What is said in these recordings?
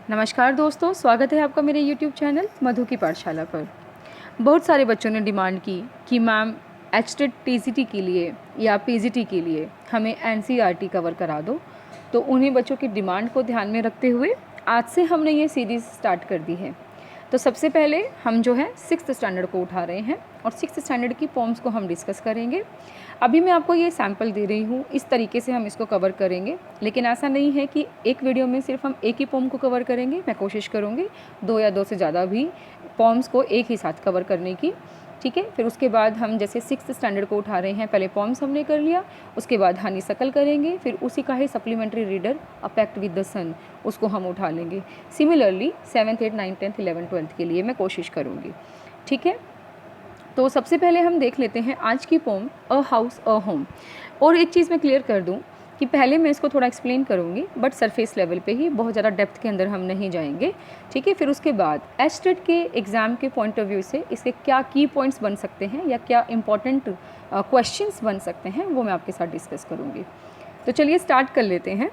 नमस्कार दोस्तों, स्वागत है आपका मेरे YouTube चैनल मधु की पाठशाला पर। बहुत सारे बच्चों ने डिमांड की कि मैम एचटेट टीजीटी के लिए या पीजीटी के लिए हमें एनसीईआरटी कवर करा दो। तो उन्हीं बच्चों की डिमांड को ध्यान में रखते हुए आज से हमने ये सीरीज़ स्टार्ट कर दी है। तो सबसे पहले हम जो है 6th स्टैंडर्ड को उठा रहे हैं और 6th स्टैंडर्ड की पोम्स को हम डिस्कस करेंगे। अभी मैं आपको ये सैम्पल दे रही हूँ, इस तरीके से हम इसको कवर करेंगे, लेकिन ऐसा नहीं है कि एक वीडियो में सिर्फ हम एक ही पोम को कवर करेंगे। मैं कोशिश करूँगी 2 या 2 से ज़्यादा भी पोम्स को एक ही साथ कवर करने की, ठीक है। फिर उसके बाद हम जैसे 6th स्टैंडर्ड को उठा रहे हैं, पहले पोम्स हमने कर लिया, उसके बाद हनीसकल करेंगे, फिर उसी का ही supplementary reader a pact with the sun उसको हम उठा लेंगे। Similarly 7th 8th 9th 10th 11th 12th के लिए मैं कोशिश करूँगी, ठीक है। तो सबसे पहले हम देख लेते हैं आज की poem a house a home. और एक चीज़ मैं क्लियर कर दूं कि पहले मैं इसको थोड़ा एक्सप्लेन करूंगी, बट सरफेस लेवल पे ही, बहुत ज़्यादा डेप्थ के अंदर हम नहीं जाएंगे, ठीक है। फिर उसके बाद एचटेट के एग्ज़ाम के पॉइंट ऑफ व्यू से इसके क्या की पॉइंट्स बन सकते हैं या क्या इंपॉर्टेंट क्वेश्चंस बन सकते हैं वो मैं आपके साथ डिस्कस करूँगी। तो चलिए स्टार्ट कर लेते हैं।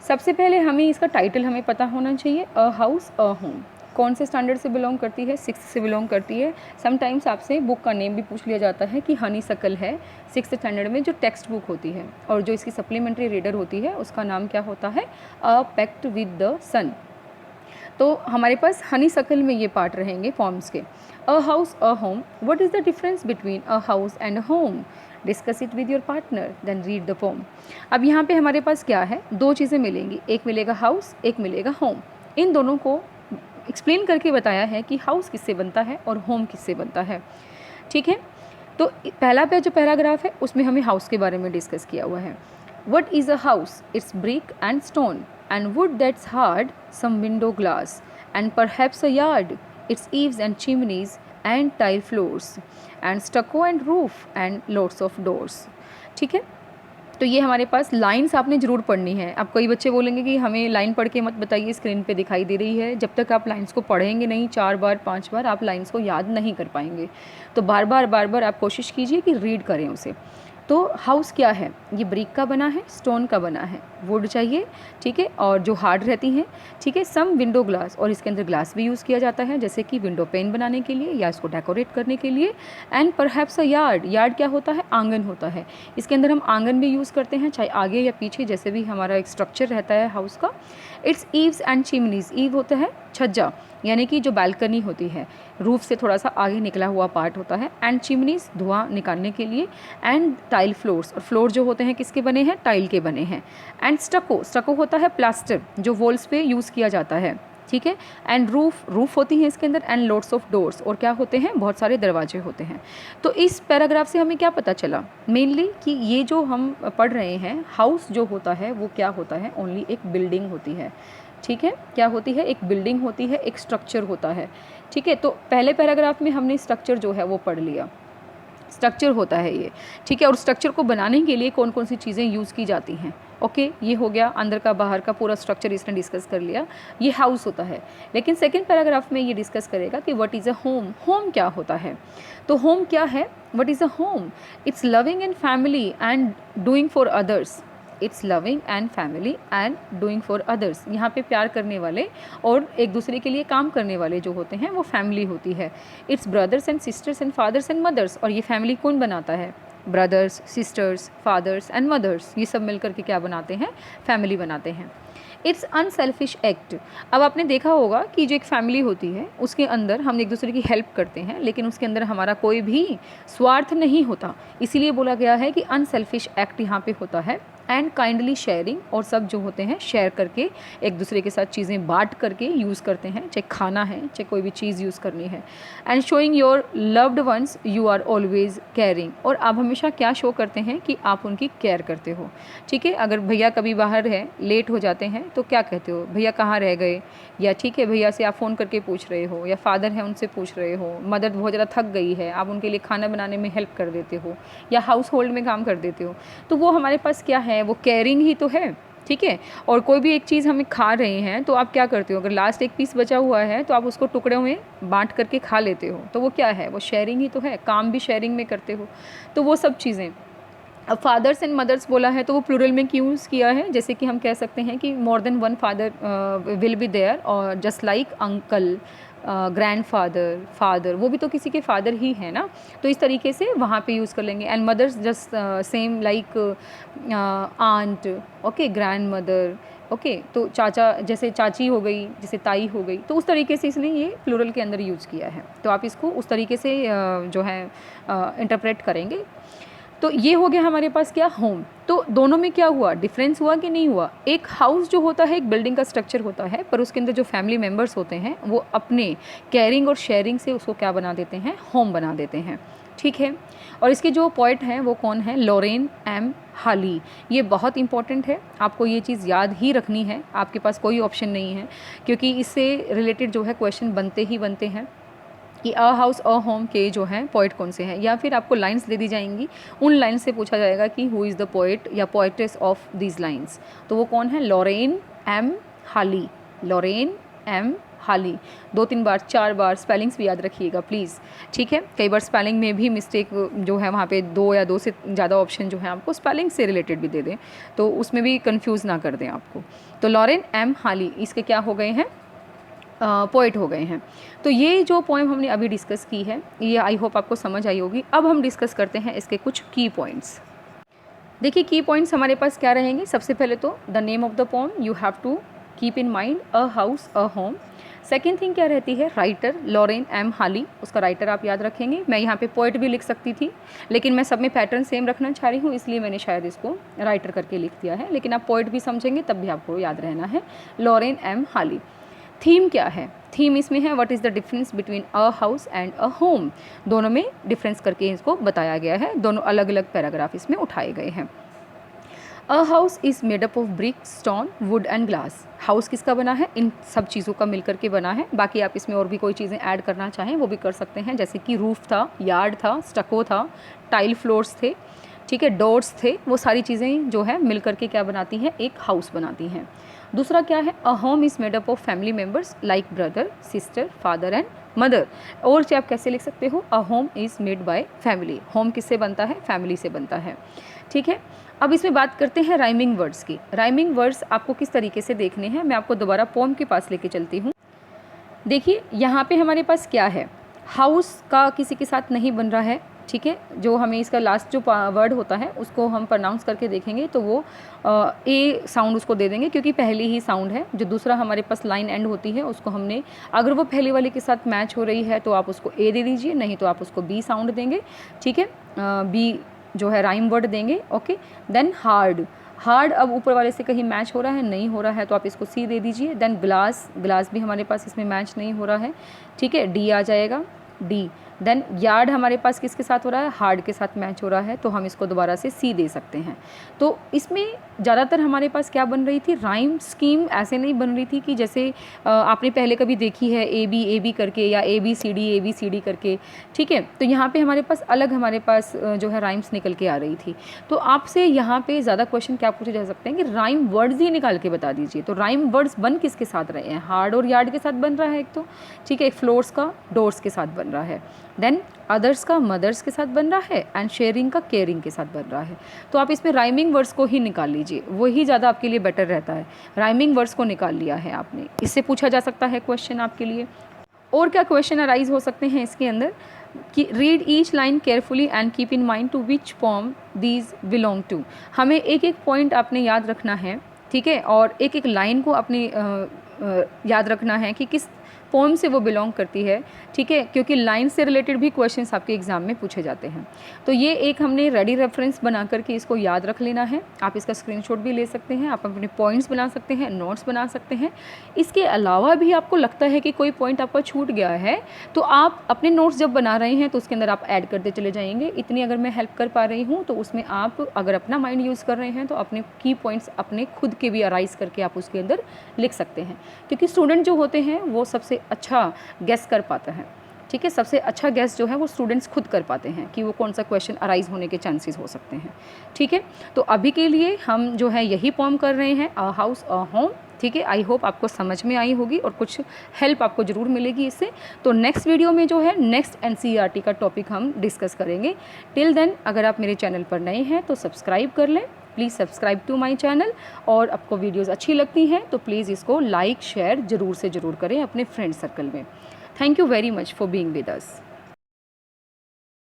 सबसे पहले हमें इसका टाइटल हमें पता होना चाहिए, अ हाउस अ होम। कौन से स्टैंडर्ड से बिलोंग करती है? 6th से बिलोंग करती है। समटाइम्स आपसे बुक का नेम भी पूछ लिया जाता है कि हनीसकल है 6th स्टैंडर्ड में जो टेक्स्ट बुक होती है, और जो इसकी सप्लीमेंट्री रीडर होती है उसका नाम क्या होता है? अ पैक्ट विद द सन। तो हमारे पास हनीसकल में ये पार्ट रहेंगे फॉर्म्स के। A house a home, what is the difference between a house and a home? Discuss it with your partner, then read the poem. अब यहाँ पे हमारे पास क्या है, दो चीज़ें मिलेंगी, एक मिलेगा हाउस, एक मिलेगा होम। इन दोनों को एक्सप्लेन करके बताया है कि हाउस किससे बनता है और होम किससे बनता है, ठीक है। तो पहला पे जो पैराग्राफ है उसमें हमें हाउस के बारे में डिस्कस किया हुआ है। What is a house? It's brick and stone and wood that's hard, some window glass and perhaps a yard. It's eaves and chimneys and tile floors and stucco and roof and lots of doors. ठीक है। तो ये हमारे पास lines आपने ज़रूर पढ़नी है। अब कई बच्चे बोलेंगे कि हमें लाइन पढ़ के मत बताइए, स्क्रीन पे दिखाई दे रही है। जब तक आप लाइंस को पढ़ेंगे नहीं 4 बार 5 बार, आप लाइंस को याद नहीं कर पाएंगे। तो बार बार आप कोशिश कीजिए कि रीड करें उसे। तो हाउस क्या है? ये ब्रिक का बना है, स्टोन का बना है, वुड चाहिए, ठीक है, और जो हार्ड रहती हैं, ठीक है। सम विंडो ग्लास, और इसके अंदर ग्लास भी यूज़ किया जाता है, जैसे कि विंडो पेन बनाने के लिए या इसको डेकोरेट करने के लिए। And perhaps a yard, yard क्या होता है? आंगन होता है। इसके अंदर हम आंगन भी यूज़ करते हैं, चाहे आगे या पीछे, जैसे भी हमारा एक स्ट्रक्चर रहता है हाउस का। It's eaves and chimneys, eave होता है छज्जा, यानी कि जो बालकनी होती है, रूफ से थोड़ा सा आगे निकला हुआ पार्ट होता है। एंड चिमनीज, धुआं निकालने के लिए। एंड टाइल फ्लोर्स, और फ्लोर जो होते हैं किसके बने हैं? टाइल के बने हैं। एंड स्टको, स्टको होता है प्लास्टर जो वॉल्स पे यूज़ किया जाता है, ठीक है। एंड रूफ, रूफ होती है इसके अंदर। एंड लोट्स ऑफ डोर्स, और क्या होते हैं? बहुत सारे दरवाजे होते हैं। तो इस पैराग्राफ से हमें क्या पता चला? मेनली कि ये जो हम पढ़ रहे हैं, हाउस जो होता है वो क्या होता है? ओनली एक बिल्डिंग होती है, ठीक है। क्या होती है? एक बिल्डिंग होती है, एक स्ट्रक्चर होता है, ठीक है। तो पहले पैराग्राफ में हमने स्ट्रक्चर जो है वो पढ़ लिया, स्ट्रक्चर होता है ये, ठीक है। और स्ट्रक्चर को बनाने के लिए कौन कौन सी चीज़ें यूज़ की जाती हैं, ओके। ये हो गया अंदर का, बाहर का पूरा स्ट्रक्चर इसने डिस्कस कर लिया, ये हाउस होता है। लेकिन सेकंड पैराग्राफ में ये डिस्कस करेगा कि what is a home, home क्या होता है। तो होम क्या है? What is a home? It's loving and family and doing for others. It's loving and family and doing for others, यहाँ पे प्यार करने वाले और एक दूसरे के लिए काम करने वाले जो होते हैं वो फैमिली होती है। It's brothers and sisters and fathers and mothers, और ये फैमिली कौन बनाता है? Brothers, sisters, fathers and mothers, ये सब मिलकर के क्या बनाते हैं? फैमिली बनाते हैं। It's unselfish act. अब आपने देखा होगा कि जो एक फैमिली होती है उसके अंदर हम एक दूसरे की हेल्प करते हैं, लेकिन उसके अंदर हमारा कोई भी स्वार्थ नहीं होता, इसीलिए बोला गया है कि अनसेल्फिश एक्ट यहाँ पे होता है। एंड काइंडली शेयरिंग, और सब जो होते हैं शेयर करके एक दूसरे के साथ चीज़ें बांट करके यूज़ करते हैं, चाहे खाना है चाहे कोई भी चीज़ यूज़ करनी है। And showing your loved ones you are always caring, और आप हमेशा क्या शो करते हैं? कि आप उनकी केयर करते हो, ठीक है। अगर भैया कभी बाहर है, लेट हो जाते हैं, तो क्या कहते हो? भैया कहाँ रह गए, या ठीक है भैया से आप फ़ोन करके पूछ रहे हो, या फादर है उनसे पूछ रहे हो। मदर बहुत ज़्यादा थक गई है, आप उनके लिए खाना बनाने में हेल्प कर देते हो, या हाउस होल्ड में काम कर देते हो। तो वो हमारे पास क्या है? वो केयरिंग ही तो है, ठीक है। और कोई भी एक चीज़ हमें खा रहे हैं तो आप क्या करते हो? अगर लास्ट एक पीस बचा हुआ है तो आप उसको टुकड़ों में बांट करके खा लेते हो, तो वो क्या है? वो शेयरिंग ही तो है, काम भी शेयरिंग में करते हो। तो वो सब चीज़ें, अब फादर्स एंड मदर्स बोला है तो वो प्लूरल में क्यों यूज़ किया है, जैसे कि हम कह सकते हैं कि more than one father will be there, और just like uncle, grandfather, father, वो भी तो किसी के फादर ही है ना, तो इस तरीके से वहाँ पे यूज़ कर लेंगे। And mothers just same like aunt, okay, grandmother, okay, तो चाचा जैसे चाची हो गई, जैसे ताई हो गई, तो उस तरीके से इसने ये प्लूरल के अंदर यूज़ किया है। तो आप इसको उस तरीके से जो है इंटरप्रेट करेंगे। तो ये हो गया हमारे पास क्या, होम। तो दोनों में क्या हुआ, डिफरेंस हुआ कि नहीं हुआ। एक हाउस जो होता है एक बिल्डिंग का स्ट्रक्चर होता है, पर उसके अंदर जो फैमिली मेम्बर्स होते हैं वो अपने केयरिंग और शेयरिंग से उसको क्या बना देते हैं, होम बना देते हैं, ठीक है। और इसके जो पोएट हैं वो कौन है, लॉरेन एम हाली। ये बहुत इंपॉर्टेंट है, आपको ये चीज़ याद ही रखनी है, आपके पास कोई ऑप्शन नहीं है, क्योंकि इससे रिलेटेड जो है क्वेश्चन बनते ही बनते हैं कि अ हाउस अ होम के जो हैं पोइट कौन से हैं, या फिर आपको लाइंस दे दी जाएंगी, उन लाइन्स से पूछा जाएगा कि हु इज़ द पोइट या पोइटेस ऑफ दीज लाइन्स। तो वो कौन है, लॉरेन एम हाली, लॉरेन एम हाली। 2-3 बार 4 बार स्पेलिंग्स भी याद रखिएगा प्लीज़, ठीक है। कई बार स्पेलिंग में भी मिस्टेक जो है, वहाँ पे 2 या 2 से ज़्यादा ऑप्शन जो है आपको स्पेलिंग से रिलेटेड भी दे दें, तो उसमें भी कंफ्यूज ना कर दें आपको। तो लॉरेन एम हाली इसके क्या हो गए हैं, पोइट हो गए हैं। तो ये जो पोएम हमने अभी डिस्कस की है ये आई होप आपको समझ आई होगी। अब हम डिस्कस करते हैं इसके कुछ की पॉइंट्स। देखिए की पॉइंट्स हमारे पास क्या रहेंगे। सबसे पहले तो the name of the poem you have to keep in mind, a house a home. Second thing क्या रहती है, राइटर लॉरेन एम हाली, उसका राइटर आप याद रखेंगे। मैं यहाँ पे पोइट भी लिख सकती थी, लेकिन मैं सब में पैटर्न सेम रखना चाह रही हूँ, इसलिए मैंने शायद इसको राइटर करके लिख दिया है, लेकिन आप पोइट भी समझेंगे तब भी आपको याद रहना है, लॉरेन एम हाली। थीम क्या है, थीम इसमें है what is the difference between a house and a home. दोनों में डिफरेंस करके इसको बताया गया है, दोनों अलग अलग पैराग्राफ इसमें उठाए गए हैं। A house is made up of brick, stone, would and glass. House किसका बना है, इन सब चीज़ों का मिल करके बना है। बाकी आप इसमें और भी कोई चीज़ें ऐड करना चाहें वो भी कर सकते हैं, जैसे कि रूफ था, यार्ड था, स्टको था, टाइल फ्लोर्स थे, ठीक है, डोर्स थे, वो सारी चीज़ें जो है मिल करके क्या बनाती हैं, एक हाउस बनाती हैं। दूसरा क्या है, a home is made up of family members like brother, sister, father and mother. और से आप कैसे लिख सकते हो, a home is made by family. Home किससे बनता है, फैमिली से बनता है, ठीक है। अब इसमें बात करते हैं राइमिंग वर्ड्स की। राइमिंग वर्ड्स आपको किस तरीके से देखने हैं, मैं आपको दोबारा पोम के पास लेके चलती हूँ। देखिए यहाँ पे हमारे पास क्या है, हाउस का किसी के साथ नहीं बन रहा है, ठीक है। जो हमें इसका लास्ट जो वर्ड होता है उसको हम प्रोनाउंस करके देखेंगे तो वो ए साउंड उसको दे देंगे, क्योंकि पहली ही साउंड है। जो दूसरा हमारे पास लाइन एंड होती है उसको हमने, अगर वो पहले वाले के साथ मैच हो रही है तो आप उसको ए दे दीजिए, नहीं तो आप उसको बी साउंड देंगे, ठीक है, बी जो है राइम वर्ड देंगे, ओके। देन हार्ड, हार्ड अब ऊपर वाले से कहीं मैच हो रहा है, नहीं हो रहा है तो आप इसको सी दे दीजिए। देन ग्लास, ग्लास भी हमारे पास इसमें मैच नहीं हो रहा है, ठीक है, डी आ जाएगा, डी। देन यार्ड हमारे पास किसके साथ हो रहा है, हार्ड के साथ मैच हो रहा है, तो हम इसको दोबारा से सी दे सकते हैं। तो इसमें ज़्यादातर हमारे पास क्या बन रही थी, राइम स्कीम ऐसे नहीं बन रही थी कि जैसे आपने पहले कभी देखी है ए बी करके या ए बी सी डी करके, ठीक है। तो यहाँ पे हमारे पास अलग हमारे पास जो है राइम्स निकल के आ रही थी। तो आपसे यहाँ पे ज़्यादा क्वेश्चन क्या पूछे जा सकते हैं कि राइम वर्ड्स ही निकाल के बता दीजिए। तो राइम वर्ड्स बन किसके साथ रहे हैं, हार्ड और यार्ड के साथ बन रहा है एक तो, ठीक है, एक फ्लोर्स का डोर्स के साथ बन रहा है, देन अदर्स का मदर्स के साथ बन रहा है, एंड शेयरिंग का केयरिंग के साथ बन रहा है। तो आप इसमें राइमिंग वर्ड्स को ही निकाल लीजिए, वही ज़्यादा आपके लिए बेटर रहता है। राइमिंग वर्ड्स को निकाल लिया है आपने, इससे पूछा जा सकता है क्वेश्चन आपके लिए। और क्या क्वेश्चन अराइज हो सकते हैं इसके अंदर कि read each line carefully and keep in mind to which poem these belong to. हमें एक एक पॉइंट आपने याद रखना है, ठीक है, और एक एक लाइन को अपनी याद रखना है कि किस पोम से वो बिलोंग करती है, ठीक है, क्योंकि लाइन से रिलेटेड भी क्वेश्चंस आपके एग्जाम में पूछे जाते हैं। तो ये एक हमने रेडी रेफरेंस बना करके इसको याद रख लेना है। आप इसका स्क्रीनशॉट भी ले सकते हैं, आप अपने पॉइंट्स बना सकते हैं, नोट्स बना सकते हैं। इसके अलावा भी आपको लगता है कि कोई पॉइंट आपका छूट गया है तो आप अपने नोट्स जब बना रहे हैं तो उसके अंदर आप ऐड करते चले जाएंगे। इतनी अगर मैं हेल्प कर पा रही हूँ तो उसमें आप अगर अपना माइंड यूज़ कर रहे हैं तो अपने की पॉइंट्स अपने खुद के भी अराइज करके आप उसके अंदर लिख सकते हैं, क्योंकि स्टूडेंट जो होते हैं वो सबसे अच्छा गेस कर पाता है, ठीक है। सबसे अच्छा गेस जो है वो स्टूडेंट्स खुद कर पाते हैं कि वो कौन सा क्वेश्चन अराइज होने के चांसेस हो सकते हैं, ठीक है। तो अभी के लिए हम जो है यही पोम कर रहे हैं, अ हाउस अ होम। ठीक है। आई होप आपको समझ में आई होगी और कुछ हेल्प आपको ज़रूर मिलेगी इससे। तो नेक्स्ट वीडियो में जो है नेक्स्ट एनसीईआरटी का टॉपिक हम डिस्कस करेंगे। टिल देन अगर आप मेरे चैनल पर नए हैं तो सब्सक्राइब कर लें, please subscribe to my channel. और आपको वीडियोज़ अच्छी लगती हैं तो प्लीज़ इसको लाइक शेयर ज़रूर से ज़रूर करें अपने फ्रेंड सर्कल में। Thank you very much for being with us.